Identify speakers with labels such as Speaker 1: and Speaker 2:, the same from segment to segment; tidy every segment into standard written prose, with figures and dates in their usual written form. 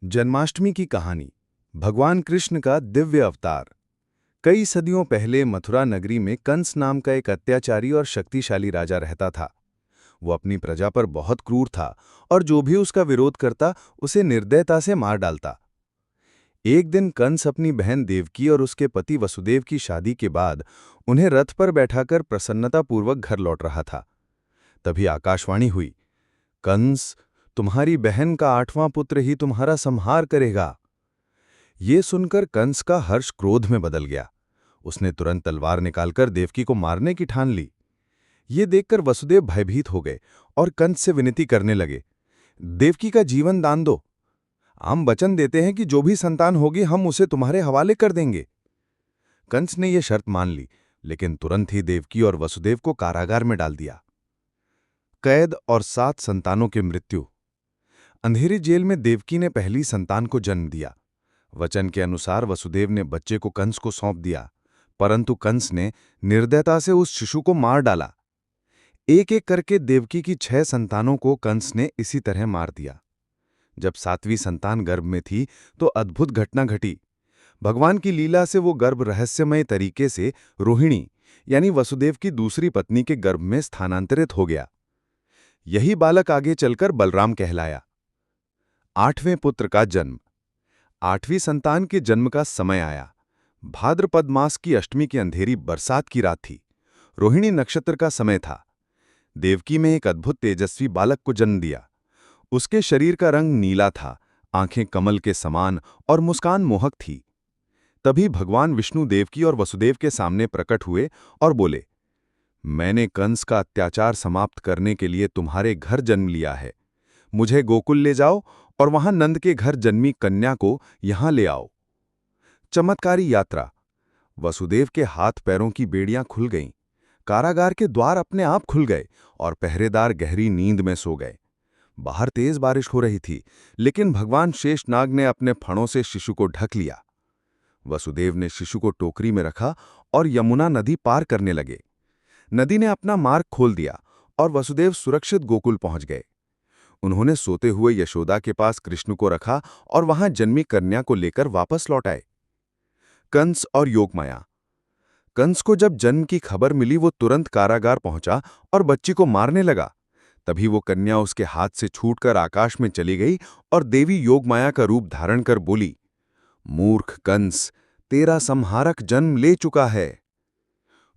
Speaker 1: जन्माष्टमी की कहानी। भगवान कृष्ण का दिव्य अवतार। कई सदियों पहले मथुरा नगरी में कंस नाम का एक अत्याचारी और शक्तिशाली राजा रहता था। वो अपनी प्रजा पर बहुत क्रूर था और जो भी उसका विरोध करता उसे निर्दयता से मार डालता। एक दिन कंस अपनी बहन देवकी और उसके पति वसुदेव की शादी के बाद उन्हें रथ पर बैठाकर प्रसन्नतापूर्वक घर लौट रहा था। तभी आकाशवाणी हुई, कंस, तुम्हारी बहन का 8वां पुत्र ही तुम्हारा संहार करेगा। ये सुनकर कंस का हर्ष क्रोध में बदल गया। उसने तुरंत तलवार निकालकर देवकी को मारने की ठान ली। ये देखकर वसुदेव भयभीत हो गए और कंस से विनती करने लगे, देवकी का जीवन दान दो। हम वचन देते हैं कि जो भी संतान होगी हम उसे तुम्हारे हवाले कर देंगे। कंस ने यह शर्त मान ली, लेकिन तुरंत ही देवकी और वसुदेव को कारागार में डाल दिया। कैद और 7 संतानों की मृत्यु। अंधेरी जेल में देवकी ने पहली संतान को जन्म दिया। वचन के अनुसार वसुदेव ने बच्चे को कंस को सौंप दिया, परंतु कंस ने निर्दयता से उस शिशु को मार डाला। एक एक करके देवकी की 6 संतानों को कंस ने इसी तरह मार दिया। जब 7वीं संतान गर्भ में थी तो अद्भुत घटना घटी। भगवान की लीला से वो गर्भ रहस्यमय तरीके से रोहिणी यानी वसुदेव की दूसरी पत्नी के गर्भ में स्थानांतरित हो गया। यही बालक आगे चलकर बलराम कहलाया। 8वें पुत्र का जन्म। 8वीं संतान के जन्म का समय आया। भाद्रपद मास की अष्टमी की अंधेरी बरसात की रात थी। रोहिणी नक्षत्र का समय था। देवकी में एक अद्भुत तेजस्वी बालक को जन्म दिया। उसके शरीर का रंग नीला था, आंखें कमल के समान और मुस्कान मोहक थी। तभी भगवान विष्णु देवकी और वसुदेव के सामने प्रकट हुए और बोले, मैंने कंस का अत्याचार समाप्त करने के लिए तुम्हारे घर जन्म लिया है। मुझे गोकुल ले जाओ और वहां नंद के घर जन्मी कन्या को यहां ले आओ। चमत्कारी यात्रा। वसुदेव के हाथ पैरों की बेड़ियां खुल गईं। कारागार के द्वार अपने आप खुल गए और पहरेदार गहरी नींद में सो गए। बाहर तेज बारिश हो रही थी, लेकिन भगवान शेषनाग ने अपने फणों से शिशु को ढक लिया। वसुदेव ने शिशु को टोकरी में रखा और यमुना नदी पार करने लगे। नदी ने अपना मार्ग खोल दिया और वसुदेव सुरक्षित गोकुल पहुंच गए। उन्होंने सोते हुए यशोदा के पास कृष्ण को रखा और वहां जन्मी कन्या को लेकर वापस लौट आए। कंस और योगमाया। कंस को जब जन्म की खबर मिली वो तुरंत कारागार पहुंचा और बच्ची को मारने लगा। तभी वो कन्या उसके हाथ से छूटकर आकाश में चली गई और देवी योगमाया का रूप धारण कर बोली, मूर्ख कंस, तेरा संहारक जन्म ले चुका है।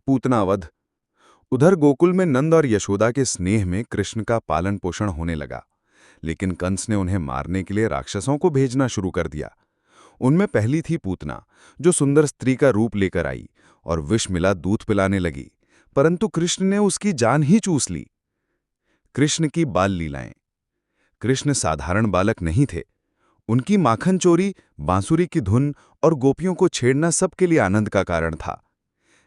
Speaker 1: पूतनावध। उधर गोकुल में नंद और यशोदा के स्नेह में कृष्ण का पालन पोषण होने लगा, लेकिन कंस ने उन्हें मारने के लिए राक्षसों को भेजना शुरू कर दिया। उनमें पहली थी पूतना, जो सुंदर स्त्री का रूप लेकर आई और विष मिला दूध पिलाने लगी, परंतु कृष्ण ने उसकी जान ही चूस ली। कृष्ण की बाल लीलाएं। कृष्ण साधारण बालक नहीं थे। उनकी माखन चोरी, बांसुरी की धुन और गोपियों को छेड़ना सबके लिए आनंद का कारण था।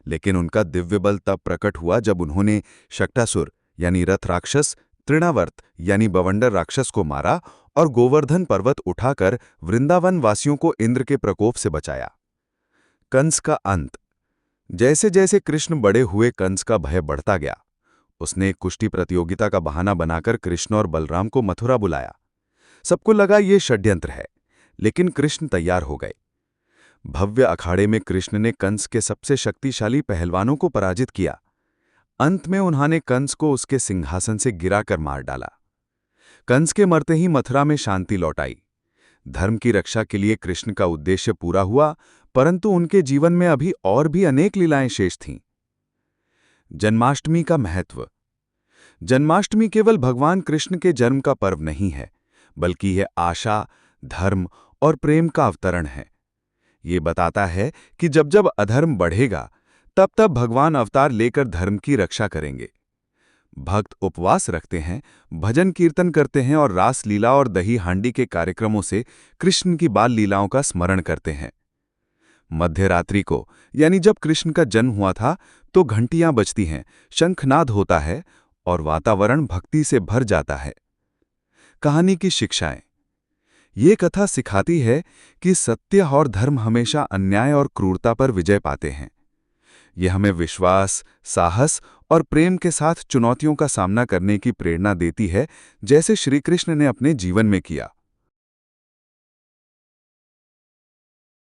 Speaker 1: लेकिन उनका दिव्य बल तब प्रकट हुआ जब उन्होंने शक्टासुर यानी रथ राक्षस, तृणावर्त यानी बवंडर राक्षस को मारा और गोवर्धन पर्वत उठाकर वृंदावन वासियों को इंद्र के प्रकोप से बचाया। कंस का अंत। जैसे जैसे कृष्ण बड़े हुए कंस का भय बढ़ता गया। उसने एक कुश्ती प्रतियोगिता का बहाना बनाकर कृष्ण और बलराम को मथुरा बुलाया। सबको लगा ये षड्यंत्र है, लेकिन कृष्ण तैयार हो गए। भव्य अखाड़े में कृष्ण ने कंस के सबसे शक्तिशाली पहलवानों को पराजित किया। अंत में उन्होंने कंस को उसके सिंहासन से गिराकर मार डाला। कंस के मरते ही मथुरा में शांति लौट आई। धर्म की रक्षा के लिए कृष्ण का उद्देश्य पूरा हुआ, परंतु उनके जीवन में अभी और भी अनेक लीलाएं शेष थीं। जन्माष्टमी का महत्व। जन्माष्टमी केवल भगवान कृष्ण के जन्म का पर्व नहीं है, बल्कि यह आशा, धर्म और प्रेम का अवतरण है। ये बताता है कि जब जब अधर्म बढ़ेगा, तब तब भगवान अवतार लेकर धर्म की रक्षा करेंगे। भक्त उपवास रखते हैं, भजन कीर्तन करते हैं और रास लीला और दही हांडी के कार्यक्रमों से कृष्ण की बाल लीलाओं का स्मरण करते हैं। मध्यरात्रि को, यानी जब कृष्ण का जन्म हुआ था, तो घंटियां बजती हैं, शंखनाद होता है और वातावरण भक्ति से भर जाता है। कहानी की शिक्षाएं। ये कथा सिखाती है कि सत्य और धर्म हमेशा अन्याय और क्रूरता पर विजय पाते हैं। यह हमें विश्वास, साहस और प्रेम के साथ चुनौतियों का सामना करने की प्रेरणा देती है, जैसे श्री कृष्ण ने अपने जीवन में किया।